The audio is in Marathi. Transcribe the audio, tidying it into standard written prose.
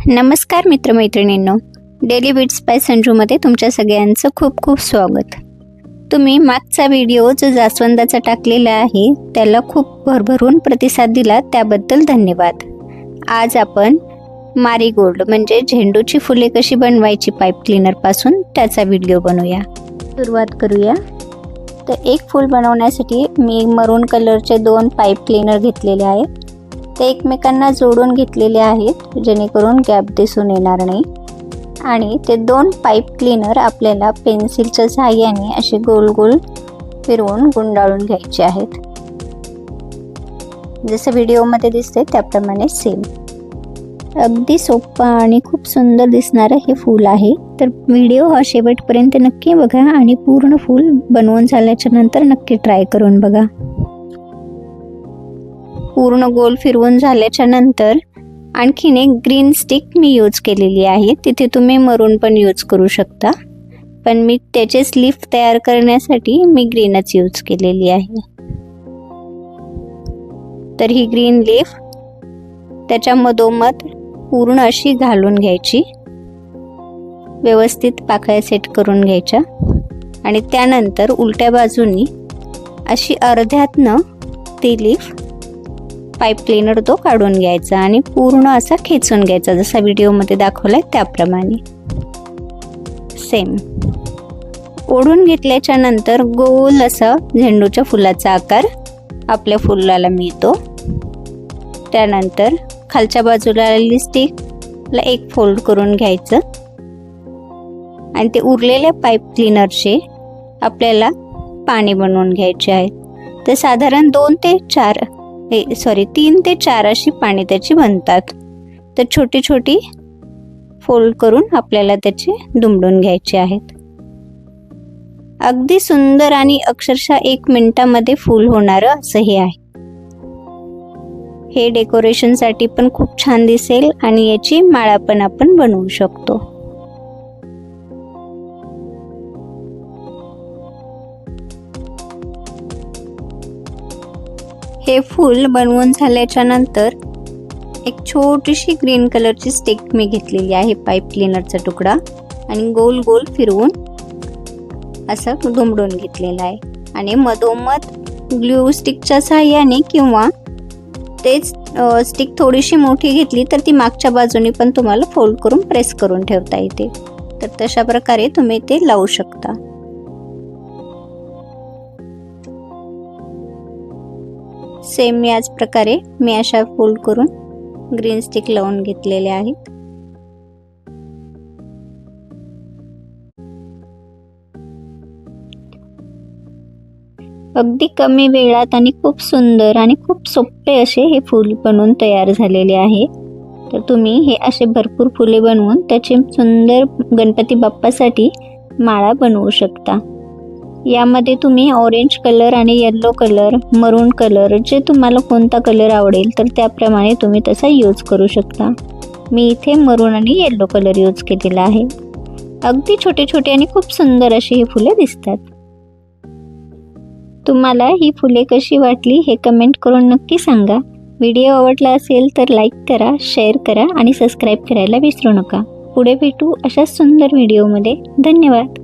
नमस्कार मित्रमैत्रिणींनो, डेली बिट्स बाय संजूमध्ये तुमच्या सगळ्यांचं खूप खूप स्वागत. तुम्ही मागचा व्हिडिओ जो जास्वंदाचा टाकलेला आहे त्याला खूप भरभरून प्रतिसाद दिला, त्याबद्दल धन्यवाद. आज आपण मारीगोल्ड म्हणजे झेंडूची फुले कशी बनवायची पाईप क्लीनरपासून त्याचा व्हिडिओ बनवूया. सुरुवात करूया. तर एक फूल बनवण्यासाठी मी मरून कलरचे 2 पाईप क्लीनर घेतलेले आहेत. ते एकमेकांना जोडून घेतलेले आहेत जेणेकरून गॅप दिसून येणार नाही. आणि ते 2 पाईप क्लीनर आपल्याला पेन्सिलच्या सहाय्याने असे गोल गोल फिरवून गुंडाळून घ्यायचे आहेत. जसं व्हिडिओमध्ये दिसते त्याप्रमाणे सेम. अगदी सोपं आणि खूप सुंदर दिसणारं हे फूल आहे. तर व्हिडिओ हा शेवटपर्यंत नक्की बघा आणि पूर्ण फूल बनवून झाल्याच्या नंतर नक्की ट्राय करून बघा. पूर्ण गोल फिरवून झाल्याच्या नंतर आणखीन एक ग्रीन स्टिक मी यूज केलेली आहे. तिथे तुम्ही मरून पण यूज करू शकता, पण मी त्याचेच लीफ तयार करण्यासाठी मी ग्रीनच यूज केलेली आहे. तर ही ग्रीन लीफ त्याच्या मधोमध पूर्ण अशी घालून घ्यायची, व्यवस्थित पाकळ्या सेट करून घ्यायच्या आणि त्यानंतर उलट्या बाजूनी अशी अर्ध्यातनं ती लीफ पाईप क्लीनर तो काढून घ्यायचा आणि पूर्ण असा खेचून घ्यायचा, जसा व्हिडिओमध्ये दाखवलाय त्याप्रमाणे सेम. ओढून घेतल्याच्या नंतर गोल असा झेंडूच्या फुलाचा आकार आपल्या फुलाला मिळतो. त्यानंतर खालच्या बाजूला आलेली स्टिकला एक फोल्ड करून घ्यायचं आणि ते उरलेल्या पाईप क्लीनरचे आपल्याला पाणी बनवून घ्यायचे आहेत. ते साधारण 3 ते 4 अशी पाणी त्याची बनतात. तर छोटी छोटी फोल्ड करून आपल्याला त्याचे दुमडून घ्यायचे आहेत. अगदी सुंदर आणि अक्षरशः 1 मिनिटामध्ये फूल होणारं असं हे आहे. हे डेकोरेशनसाठी पण खूप छान दिसेल आणि याची माळा पण आपण बनवू शकतो. हे फूल बनवून झाल्याच्या नंतर एक छोटीशी ग्रीन कलरची स्टिक मी घेतलेली आहे, पाईप क्लीनरचा तुकडा, आणि गोल गोल फिरवून असं दुमडून घेतलेला आहे. आणि मधोमध ग्लू स्टिकच्या सहाय्याने किंवा तेच स्टिक थोडीशी मोठी घेतली तर ती मागच्या बाजूने पण तुम्हाला फोल्ड करून प्रेस करून ठेवता येते. तर तशा प्रकारे तुम्ही ते लावू शकता. सेम याच प्रकारे मी अशा फोल्ड करून ग्रीन स्टिक लावून घेतलेले आहेत. अगदी कमी वेळात आणि खूप सुंदर आणि खूप सोपे असे हे फूल बनवून तयार झालेले आहे. तर तुम्ही हे असे भरपूर फुले बनवून त्याची सुंदर गणपती बाप्पासाठी माळा बनवू शकता. यामध्ये तुम्ही ऑरेंज कलर आणि येलो कलर, मरून कलर, जे तुम्हाला कोणता कलर आवडेल तर त्याप्रमाणे तुम्ही तसा यूज करू शकता. मी इथे मरून आणि येलो कलर यूज केलेला आहे. अगदी छोटे छोटे आणि खूप सुंदर अशी ही फुले दिसतात. तुम्हाला ही फुले कशी वाटली हे कमेंट करून नक्की सांगा. व्हिडिओ आवडला असेल तर लाईक करा, शेअर करा आणि सबस्क्राईब करायला विसरू नका. पुढे भेटू अशा सुंदर व्हिडिओमध्ये. धन्यवाद.